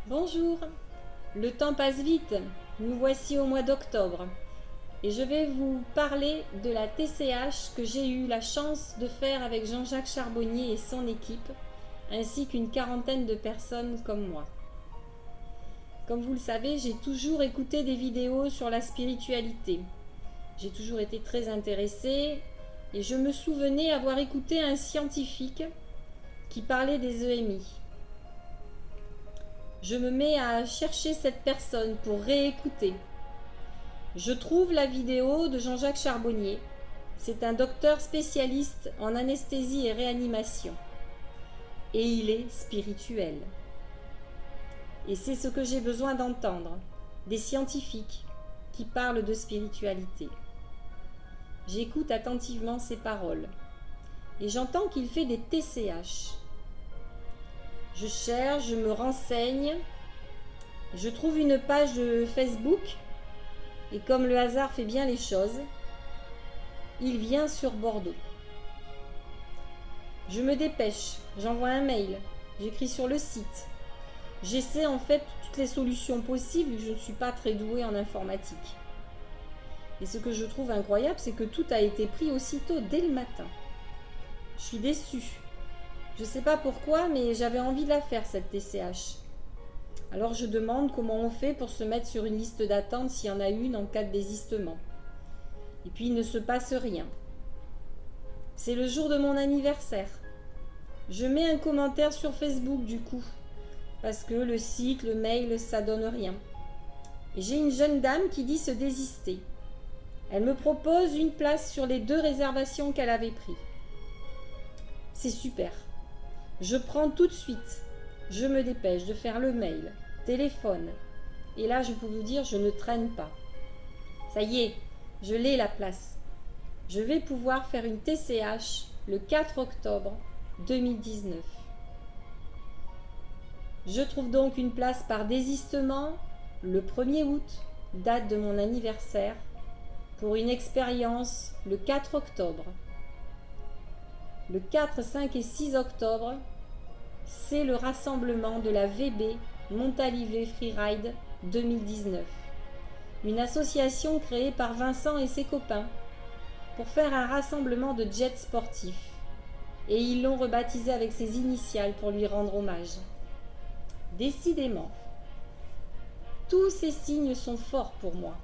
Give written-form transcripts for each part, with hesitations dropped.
Bonjour, le temps passe vite, nous voici au mois d'octobre et je vais vous parler de la TCH que j'ai eu la chance de faire avec Jean-Jacques Charbonnier et son équipe, ainsi qu'une quarantaine de personnes comme moi. Comme vous le savez, j'ai toujours écouté des vidéos sur la spiritualité. J'ai toujours été très intéressée et je me souvenais avoir écouté un scientifique qui parlait des EMI. Je me mets à chercher cette personne pour réécouter. Je trouve la vidéo de Jean-Jacques Charbonnier. C'est un docteur spécialiste en anesthésie et réanimation. Et il est spirituel. Et c'est ce que j'ai besoin d'entendre, des scientifiques qui parlent de spiritualité. J'écoute attentivement ses paroles et j'entends qu'il fait des TCH. Je cherche, je me renseigne, je trouve une page de Facebook et comme le hasard fait bien les choses, il vient sur Bordeaux. Je me dépêche, j'envoie un mail, j'écris sur le site. J'essaie en fait toutes les solutions possibles, je ne suis pas très douée en informatique. Et ce que je trouve incroyable, c'est que tout a été pris aussitôt, dès le matin. Je suis déçue. Je ne sais pas pourquoi, mais j'avais envie de la faire, cette TCH. Alors je demande comment on fait pour se mettre sur une liste d'attente s'il y en a une en cas de désistement. Et puis il ne se passe rien. C'est le jour de mon anniversaire. Je mets un commentaire sur Facebook du coup, parce que le site, le mail, ça donne rien. Et j'ai une jeune dame qui dit se désister. Elle me propose une place sur les 2 réservations qu'elle avait prises. C'est super. Je prends tout de suite. Je me dépêche de faire le mail, téléphone. Et là, je peux vous dire, je ne traîne pas. Ça y est, je l'ai la place. Je vais pouvoir faire une TCH le 4 octobre 2019. Je trouve donc une place par désistement le 1er août, date de mon anniversaire, pour une expérience le 4 octobre. Le 4, 5 et 6 octobre, c'est le rassemblement de la VB Montalivet Freeride 2019, une association créée par Vincent et ses copains pour faire un rassemblement de jets sportifs. Et ils l'ont rebaptisé avec ses initiales pour lui rendre hommage. Décidément, tous ces signes sont forts pour moi.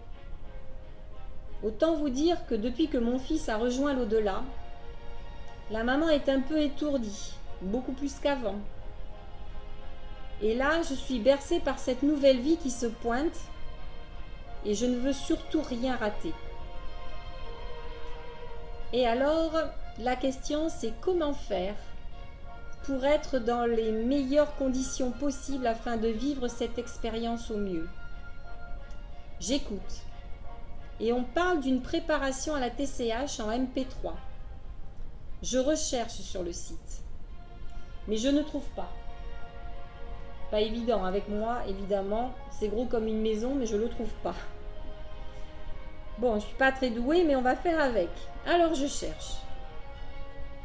Autant vous dire que depuis que mon fils a rejoint l'au-delà, la maman est un peu étourdie, beaucoup plus qu'avant. Et là, je suis bercée par cette nouvelle vie qui se pointe et je ne veux surtout rien rater. Et alors, la question c'est comment faire pour être dans les meilleures conditions possibles afin de vivre cette expérience au mieux. J'écoute. Et on parle d'une préparation à la TCH en MP3. Je recherche sur le site. Mais je ne trouve pas. Pas évident avec moi, évidemment. C'est gros comme une maison, mais je ne le trouve pas. Bon, je ne suis pas très douée, mais on va faire avec. Alors je cherche.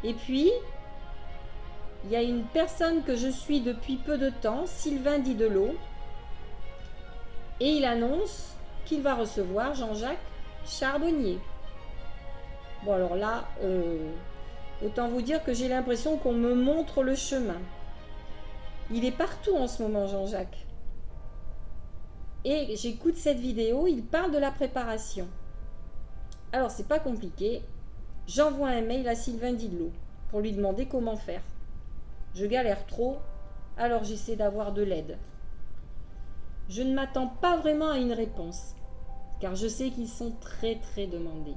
Et puis, il y a une personne que je suis depuis peu de temps, Sylvain Didelot, et il annonce qu'il va recevoir Jean-Jacques Charbonnier. Bon alors là, autant vous dire que j'ai l'impression qu'on me montre le chemin. Il est partout en ce moment, Jean-Jacques. Et j'écoute cette vidéo, il parle de la préparation. Alors c'est pas compliqué, j'envoie un mail à Sylvain Didelot pour lui demander comment faire. Je galère trop, alors j'essaie d'avoir de l'aide. Je ne m'attends pas vraiment à une réponse, car je sais qu'ils sont très très demandés.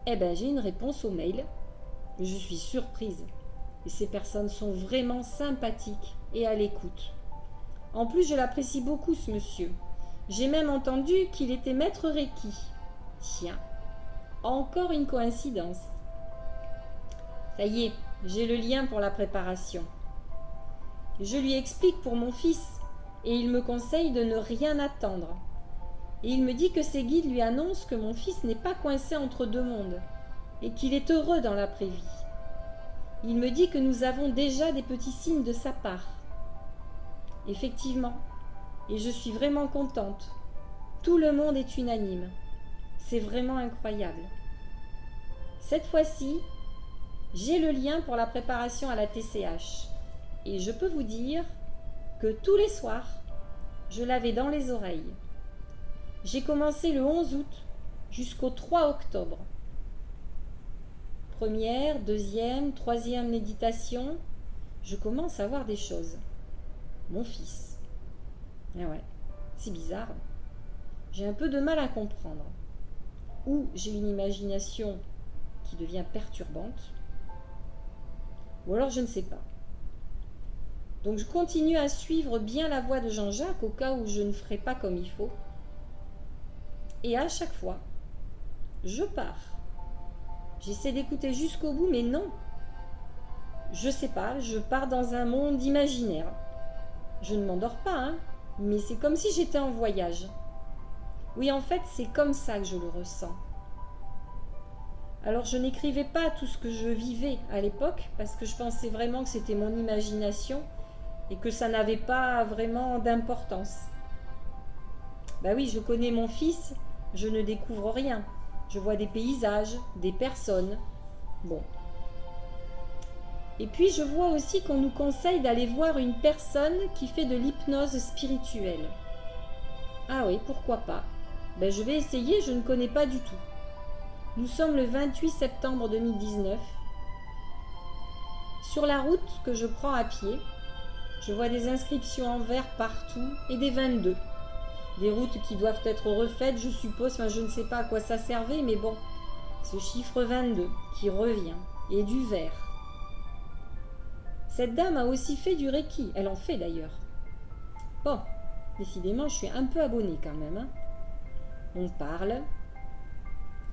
Eh bien, j'ai une réponse au mail, mais je suis surprise. Et ces personnes sont vraiment sympathiques et à l'écoute. En plus, je l'apprécie beaucoup, ce monsieur. J'ai même entendu qu'il était maître Reiki. Tiens, encore une coïncidence. Ça y est, j'ai le lien pour la préparation. Je lui explique pour mon fils et il me conseille de ne rien attendre. Et il me dit que ses guides lui annoncent que mon fils n'est pas coincé entre 2 mondes et qu'il est heureux dans l'après-vie. Il me dit que nous avons déjà des petits signes de sa part. effectivement. Et je suis vraiment contente. Tout le monde est unanime. C'est vraiment incroyable. Cette fois-ci, j'ai le lien pour la préparation à la TCH. Et je peux vous dire que tous les soirs, je l'avais dans les oreilles. J'ai commencé le 11 août jusqu'au 3 octobre. Première, deuxième, troisième méditation, je commence à voir des choses. Mon fils. Ah ouais, c'est bizarre. J'ai un peu de mal à comprendre. Ou j'ai une imagination qui devient perturbante, ou alors je ne sais pas. Donc je continue à suivre bien la voie de Jean-Jacques au cas où je ne ferai pas comme il faut. Et à chaque fois, je pars. J'essaie d'écouter jusqu'au bout, mais non. Je sais pas, je pars dans un monde imaginaire. Je ne m'endors pas, hein, mais c'est comme si j'étais en voyage. Oui, en fait, c'est comme ça que je le ressens. Alors, je n'écrivais pas tout ce que je vivais à l'époque, parce que je pensais vraiment que c'était mon imagination et que ça n'avait pas vraiment d'importance. Bah oui, je connais mon fils, je ne découvre rien. Je vois des paysages, des personnes. Bon. Et puis je vois aussi qu'on nous conseille d'aller voir une personne qui fait de l'hypnose spirituelle. Ah oui, pourquoi pas. Ben, je vais essayer, je ne connais pas du tout. Nous sommes le 28 septembre 2019. Sur la route que je prends à pied, je vois des inscriptions en vert partout et des 22. Des routes qui doivent être refaites, je suppose, enfin je ne sais pas à quoi ça servait, mais bon, ce chiffre 22 qui revient, et du vert. Cette dame a aussi fait du Reiki, elle en fait d'ailleurs. Bon, décidément, je suis un peu abonnée quand même. Hein. On parle,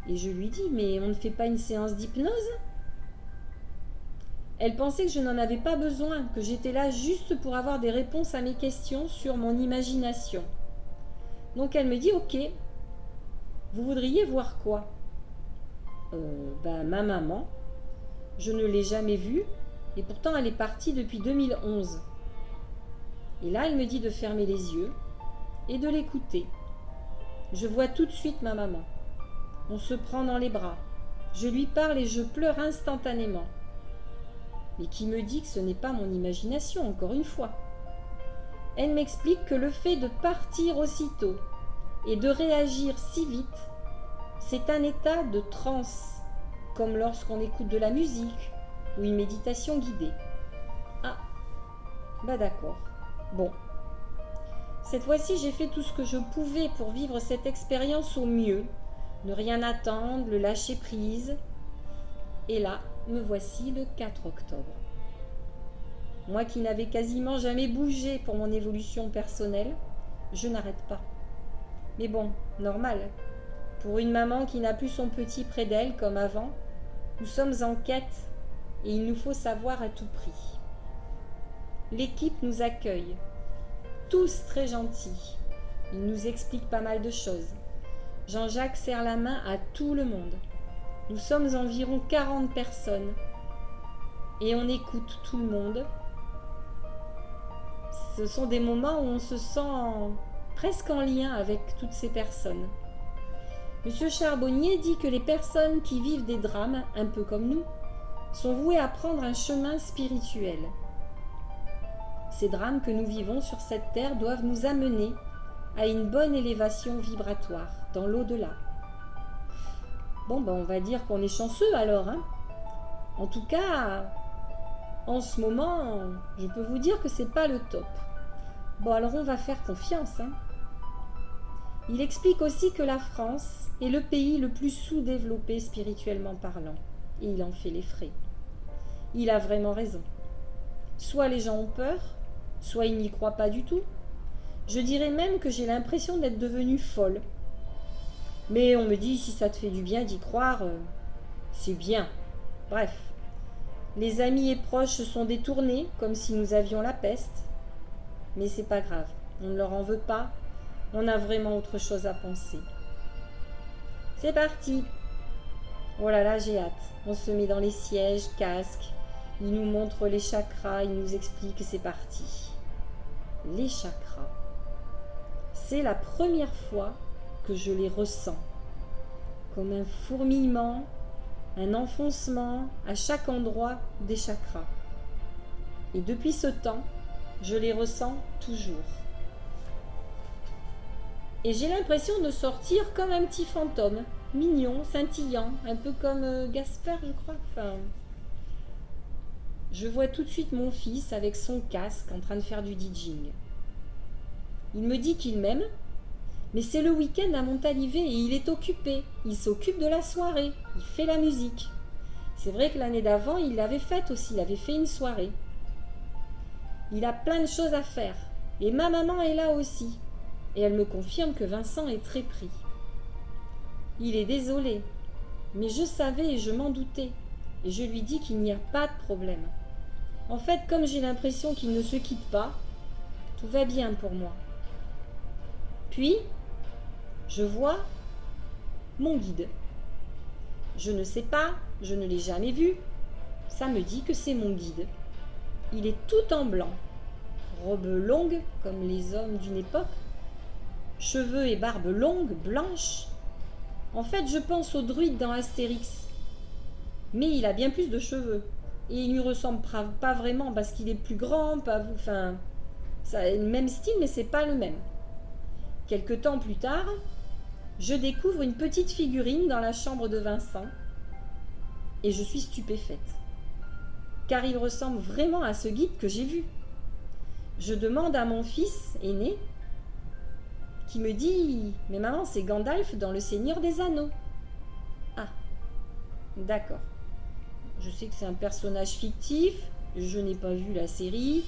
et je lui dis, mais on ne fait pas une séance d'hypnose? Elle pensait que je n'en avais pas besoin, que j'étais là juste pour avoir des réponses à mes questions sur mon imagination. Donc elle me dit, ok, vous voudriez voir quoi? Ma maman, je ne l'ai jamais vue, et pourtant elle est partie depuis 2011. Et là, elle me dit de fermer les yeux et de l'écouter. Je vois tout de suite ma maman. On se prend dans les bras. Je lui parle et je pleure instantanément. Mais qui me dit que ce n'est pas mon imagination, encore une fois. Elle m'explique que le fait de partir aussitôt et de réagir si vite, c'est un état de transe, comme lorsqu'on écoute de la musique ou une méditation guidée. Ah, bah d'accord. Bon. Cette fois-ci, j'ai fait tout ce que je pouvais pour vivre cette expérience au mieux, ne rien attendre, le lâcher prise. Et là, me voici le 4 octobre. Moi qui n'avais quasiment jamais bougé pour mon évolution personnelle, je n'arrête pas. Mais bon, normal. Pour une maman qui n'a plus son petit près d'elle comme avant, nous sommes en quête et il nous faut savoir à tout prix. L'équipe nous accueille, tous très gentils. Ils nous expliquent pas mal de choses. Jean-Jacques serre la main à tout le monde. Nous sommes environ 40 personnes et on écoute tout le monde. Ce sont des moments où on se sent presque en lien avec toutes ces personnes. Monsieur Charbonnier dit que les personnes qui vivent des drames, un peu comme nous, sont vouées à prendre un chemin spirituel. Ces drames que nous vivons sur cette terre doivent nous amener à une bonne élévation vibratoire dans l'au-delà. Bon, on va dire qu'on est chanceux alors. Hein. En tout cas, en ce moment, je peux vous dire que c'est pas le top. Bon, alors on va faire confiance. Hein. Il explique aussi que la France est le pays le plus sous-développé spirituellement parlant. Et il en fait les frais. Il a vraiment raison. Soit les gens ont peur, soit ils n'y croient pas du tout. Je dirais même que j'ai l'impression d'être devenue folle. Mais on me dit, si ça te fait du bien d'y croire, c'est bien. Bref. Les amis et proches se sont détournés, comme si nous avions la peste. Mais c'est pas grave, on ne leur en veut pas. On a vraiment autre chose à penser. C'est parti. Oh là là, j'ai hâte. On se met dans les sièges, casque. Il nous montre les chakras, il nous explique et c'est parti. les chakras. C'est la première fois que je les ressens, comme un fourmillement, un enfoncement à chaque endroit des chakras. Et depuis ce temps, je les ressens toujours. Et j'ai l'impression de sortir comme un petit fantôme, mignon, scintillant, un peu comme Gasper, je crois. Enfin, je vois tout de suite mon fils avec son casque en train de faire du DJing. Il me dit qu'il m'aime, mais c'est le week-end à Montalivet et il est occupé. Il s'occupe de la soirée, il fait la musique. C'est vrai que l'année d'avant, il l'avait faite aussi, il avait fait une soirée. Il a plein de choses à faire. Et ma maman est là aussi. Et elle me confirme que Vincent est très pris. Il est désolé, mais je savais et je m'en doutais. Et je lui dis qu'il n'y a pas de problème. En fait, comme j'ai l'impression qu'il ne se quitte pas, tout va bien pour moi. Puis, je vois mon guide. Je ne sais pas, je ne l'ai jamais vu. Ça me dit que c'est mon guide. Il est tout en blanc, robe longue comme les hommes d'une époque, cheveux et barbe longue, blanche. En fait, je pense au druide dans Astérix. Mais il a bien plus de cheveux. Et il ne lui ressemble pas vraiment parce qu'il est plus grand, enfin, ça a le même style, mais c'est pas le même. Quelque temps plus tard, je découvre une petite figurine dans la chambre de Vincent et je suis stupéfaite. Car il ressemble vraiment à ce guide que j'ai vu. Je demande à mon fils aîné qui me dit « Mais maman, c'est Gandalf dans Le Seigneur des Anneaux. » Ah, d'accord. Je sais que c'est un personnage fictif, je n'ai pas vu la série,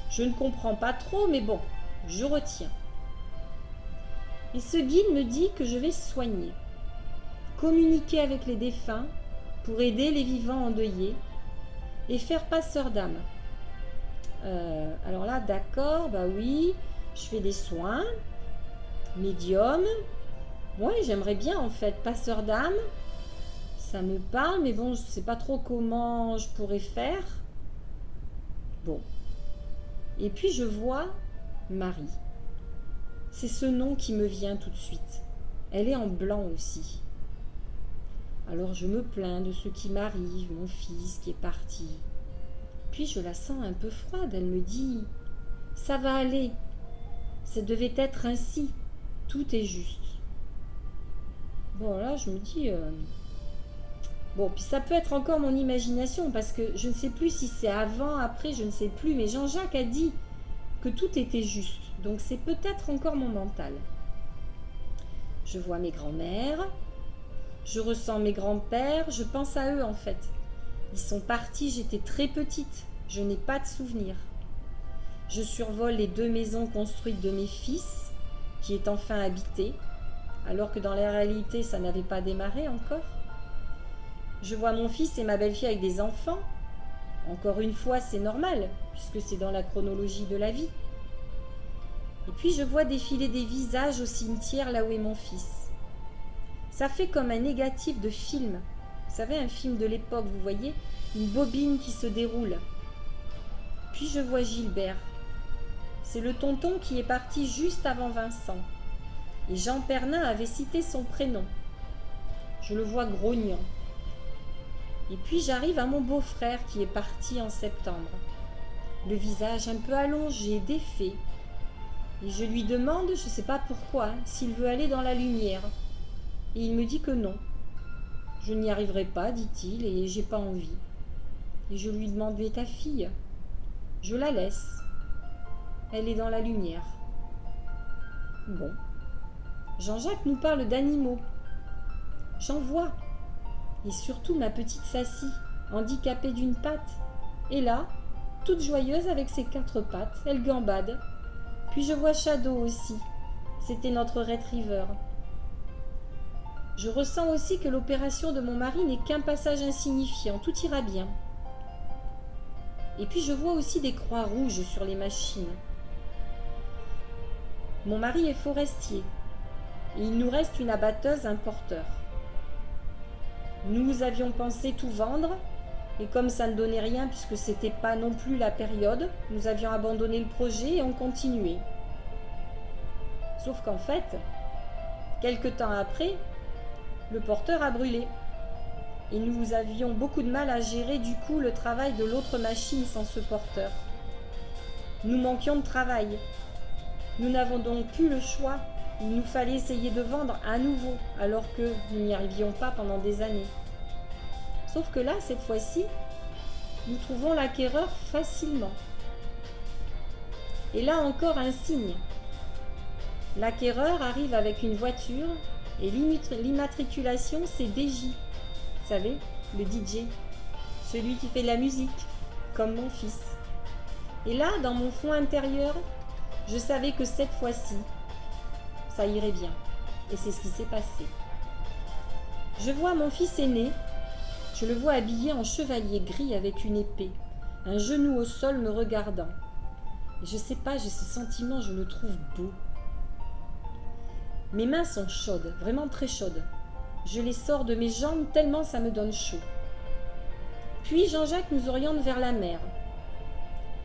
je ne comprends pas trop, mais bon, je retiens. Et ce guide me dit que je vais soigner, communiquer avec les défunts pour aider les vivants endeuillés et faire passeur d'âme. Alors là, d'accord, bah oui, je fais des soins, médium. Ouais, j'aimerais bien en fait, passeur d'âme. Ça me parle, mais bon, je ne sais pas trop comment je pourrais faire. Bon. Et puis je vois Marie. C'est ce nom qui me vient tout de suite. Elle est en blanc aussi. Alors je me plains de ce qui m'arrive, mon fils qui est parti. Puis je la sens un peu froide, elle me dit « Ça va aller, ça devait être ainsi, tout est juste. » Bon là je me dis... Bon, puis ça peut être encore mon imagination, parce que je ne sais plus si c'est avant, après, je ne sais plus, mais Jean-Jacques a dit que tout était juste, donc c'est peut-être encore mon mental. Je vois mes grands-mères, je ressens mes grands-pères, je pense à eux en fait. Ils sont partis, j'étais très petite, je n'ai pas de souvenirs. Je survole les 2 maisons construites de mes fils, qui est enfin habitée, alors que dans la réalité, ça n'avait pas démarré encore. Je vois mon fils et ma belle-fille avec des enfants. Encore une fois, c'est normal, puisque c'est dans la chronologie de la vie. Et puis je vois défiler des visages au cimetière là où est mon fils. Ça fait comme un négatif de film. Vous savez, un film de l'époque, vous voyez, une bobine qui se déroule. Puis je vois Gilbert. C'est le tonton qui est parti juste avant Vincent. Et Jean Pernin avait cité son prénom. Je le vois grognant. Et puis j'arrive à mon beau-frère qui est parti en septembre. Le visage un peu allongé, défait. Et je lui demande, je ne sais pas pourquoi, s'il veut aller dans la lumière. Et il me dit que non. Je n'y arriverai pas, dit-il, et j'ai pas envie. Et je lui demande, mais ta fille? Je la laisse. Elle est dans la lumière. Bon. Jean-Jacques nous parle d'animaux. J'en vois. Et surtout ma petite Sassy, handicapée d'une patte. Et là, toute joyeuse avec ses 4 pattes, elle gambade. Puis je vois Shadow aussi. C'était notre retriever. Je ressens aussi que l'opération de mon mari n'est qu'un passage insignifiant. Tout ira bien. Et puis je vois aussi des croix rouges sur les machines. Mon mari est forestier. Et il nous reste une abatteuse, un porteur. Nous avions pensé tout vendre Et comme ça ne donnait rien, puisque c'était pas non plus la période, nous avions abandonné le projet et on continuait. Sauf qu'en fait, quelque temps après, le porteur a brûlé. Et nous avions beaucoup de mal à gérer du coup le travail de l'autre machine sans ce porteur. Nous manquions de travail. Nous n'avons donc plus le choix. Il nous fallait essayer de vendre à nouveau, alors que nous n'y arrivions pas pendant des années. Sauf que là, cette fois-ci, nous trouvons l'acquéreur facilement. Et là encore un signe. L'acquéreur arrive avec une voiture et l'immatriculation c'est DJ. Vous savez, le DJ, celui qui fait de la musique, comme mon fils. Et là, dans mon fond intérieur, je savais que cette fois-ci, ça irait bien. Et c'est ce qui s'est passé. Je vois mon fils aîné, je le vois habillé en chevalier gris avec une épée, un genou au sol me regardant. Et je sais pas, j'ai ce sentiment, je le trouve beau. Mes mains sont chaudes, vraiment très chaudes. Je les sors de mes jambes tellement ça me donne chaud. Puis Jean-Jacques nous oriente vers la mer.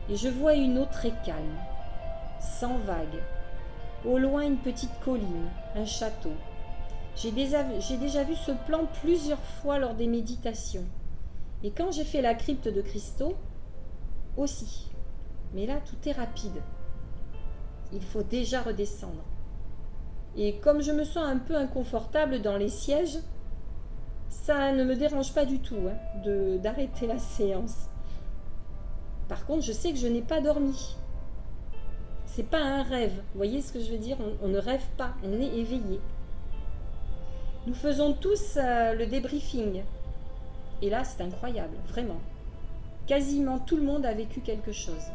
Et je vois une eau très calme, sans vagues. Au loin, une petite colline, un château. J'ai déjà vu ce plan plusieurs fois lors des méditations. Et quand j'ai fait la crypte de cristaux, aussi. Mais là, tout est rapide. Il faut déjà redescendre. Et comme je me sens un peu inconfortable dans les sièges, ça ne me dérange pas du tout d'arrêter la séance. Par contre, je sais que je n'ai pas dormi. C'est pas un rêve. Vous voyez ce que je veux dire ? On ne rêve pas, on est éveillé. Nous faisons tous le débriefing. Et là, c'est incroyable, vraiment. Quasiment tout le monde a vécu quelque chose.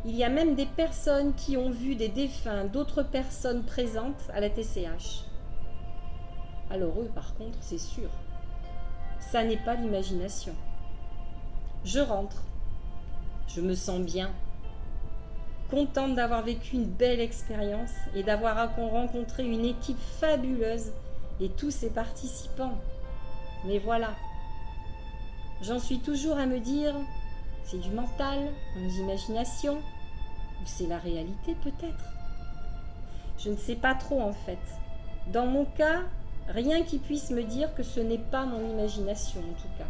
Il y a même des personnes qui ont vu des défunts d'autres personnes présentes à la TCH. Alors eux, par contre, c'est sûr. Ça n'est pas l'imagination. Je rentre. Je me sens bien. Contente d'avoir vécu une belle expérience et d'avoir rencontré une équipe fabuleuse et tous ses participants. Mais voilà. J'en suis toujours à me dire, c'est du mental, une imagination, ou c'est la réalité peut-être. Je ne sais pas trop en fait. Dans mon cas, rien qui puisse me dire que ce n'est pas mon imagination en tout cas.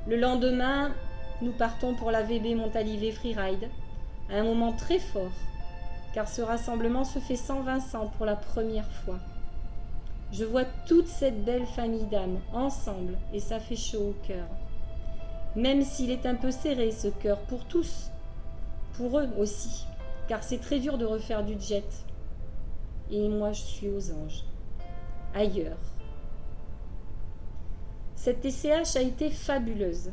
Le lendemain, nous partons pour la VB Montalivet Freeride, à un moment très fort, car ce rassemblement se fait sans Vincent pour la première fois. Je vois toute cette belle famille d'âmes ensemble et ça fait chaud au cœur. Même s'il est un peu serré ce cœur pour tous, pour eux aussi, car c'est très dur de refaire du jet. Et moi je suis aux anges, ailleurs. Cette TCH a été fabuleuse.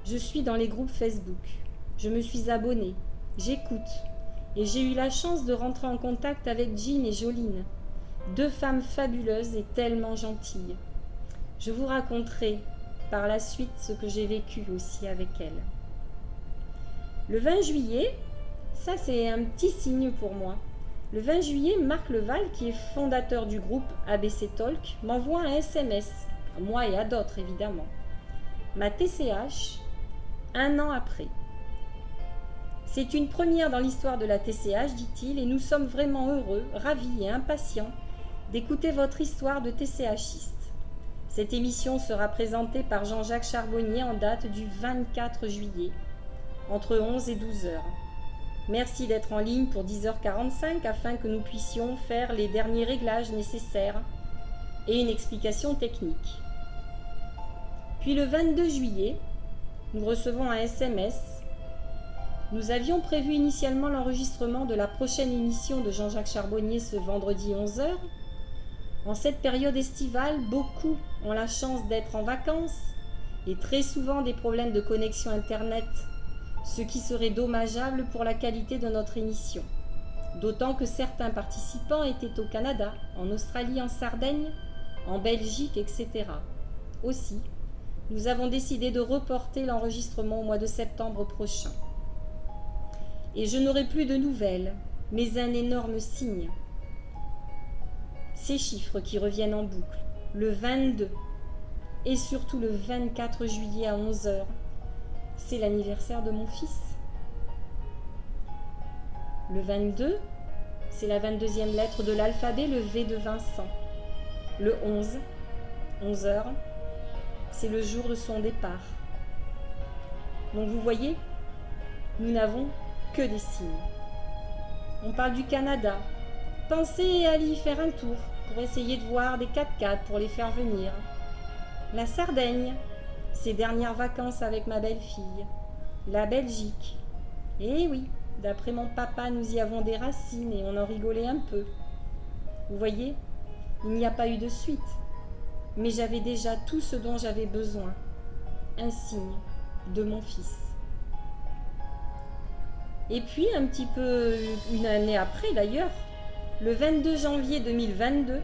Je suis dans les groupes Facebook, je me suis abonnée, j'écoute et j'ai eu la chance de rentrer en contact avec Jean et Joline, deux femmes fabuleuses et tellement gentilles. Je vous raconterai par la suite ce que j'ai vécu aussi avec elles. Le 20 juillet, ça c'est un petit signe pour moi. Le 20 juillet, Marc Leval, qui est fondateur du groupe ABC Talk, m'envoie un SMS, à moi et à d'autres évidemment. Ma TCH, 1 an après. C'est une première dans l'histoire de la TCH, dit-il, et nous sommes vraiment heureux, ravis et impatients d'écouter votre histoire de TCHiste. Cette émission sera présentée par Jean-Jacques Charbonnier en date du 24 juillet, entre 11 et 12 heures. Merci d'être en ligne pour 10h45 afin que nous puissions faire les derniers réglages nécessaires et une explication technique. Puis le 22 juillet, nous recevons un SMS. Nous avions prévu initialement l'enregistrement de la prochaine émission de Jean-Jacques Charbonnier ce vendredi 11h. En cette période estivale, beaucoup ont la chance d'être en vacances et très souvent des problèmes de connexion Internet, ce qui serait dommageable pour la qualité de notre émission. D'autant que certains participants étaient au Canada, en Australie, en Sardaigne, en Belgique, etc. Aussi, nous avons décidé de reporter l'enregistrement au mois de septembre prochain. Et je n'aurai plus de nouvelles, mais un énorme signe. Ces chiffres qui reviennent en boucle. Le 22, Et surtout le 24 juillet à 11 h, c'est l'anniversaire de mon fils. Le 22, c'est la 22e lettre de l'alphabet, le V de Vincent. Le 11, 11 h, c'est le jour de son départ. Donc vous voyez, nous n'avons que des signes. On parle du Canada. Pensez à y faire un tour pour essayer de voir des 4x4 pour les faire venir. La Sardaigne, ses dernières vacances avec ma belle-fille. La Belgique. Eh oui, d'après mon papa, nous y avons des racines et on en rigolait un peu. Vous voyez, il n'y a pas eu de suite. Mais j'avais déjà tout ce dont j'avais besoin. Un signe de mon fils. Et puis, un petit peu une année après d'ailleurs, le 22 janvier 2022,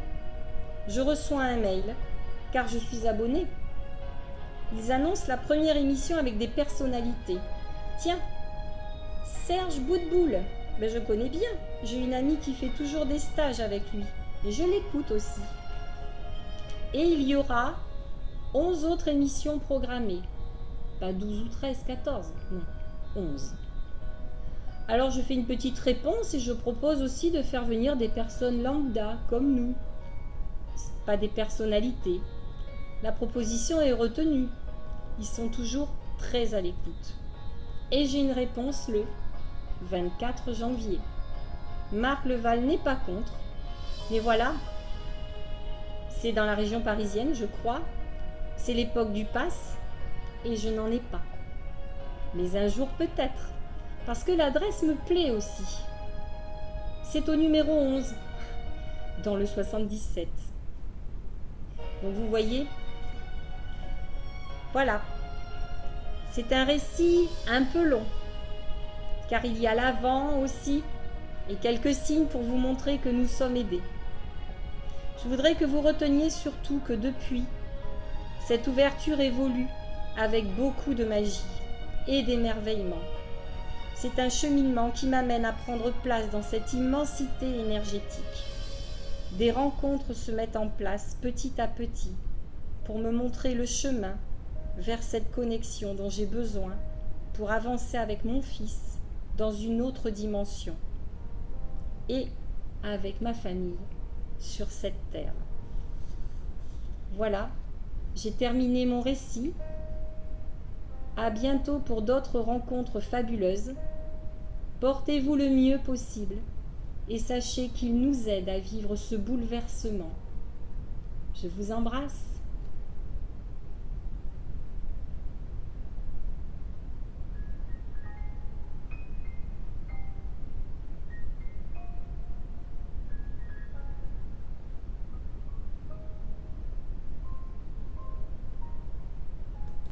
je reçois un mail, car je suis abonnée. Ils annoncent la première émission avec des personnalités. Tiens, Serge Boutboul, ben je connais bien. J'ai une amie qui fait toujours des stages avec lui. Et je l'écoute aussi. Et il y aura 11 autres émissions programmées. Pas 12 ou 13, 14, non, 11. Alors je fais une petite réponse et je propose aussi de faire venir des personnes lambda comme nous. Pas des personnalités. La proposition est retenue. Ils sont toujours très à l'écoute. Et j'ai une réponse le 24 janvier. Marc Leval n'est pas contre. Mais voilà, c'est dans la région parisienne, je crois. C'est l'époque du pass et je n'en ai pas. Mais un jour peut-être. Parce que l'adresse me plaît aussi. C'est au numéro 11, dans le 77. Donc vous voyez, voilà. C'est un récit un peu long, car il y a l'avant aussi, et quelques signes pour vous montrer que nous sommes aidés. Je voudrais que vous reteniez surtout que depuis, cette ouverture évolue avec beaucoup de magie et d'émerveillement. C'est un cheminement qui m'amène à prendre place dans cette immensité énergétique. Des rencontres se mettent en place petit à petit pour me montrer le chemin vers cette connexion dont j'ai besoin pour avancer avec mon fils dans une autre dimension et avec ma famille sur cette terre. Voilà, j'ai terminé mon récit. À bientôt pour d'autres rencontres fabuleuses. Portez-vous le mieux possible et sachez qu'il nous aide à vivre ce bouleversement. Je vous embrasse.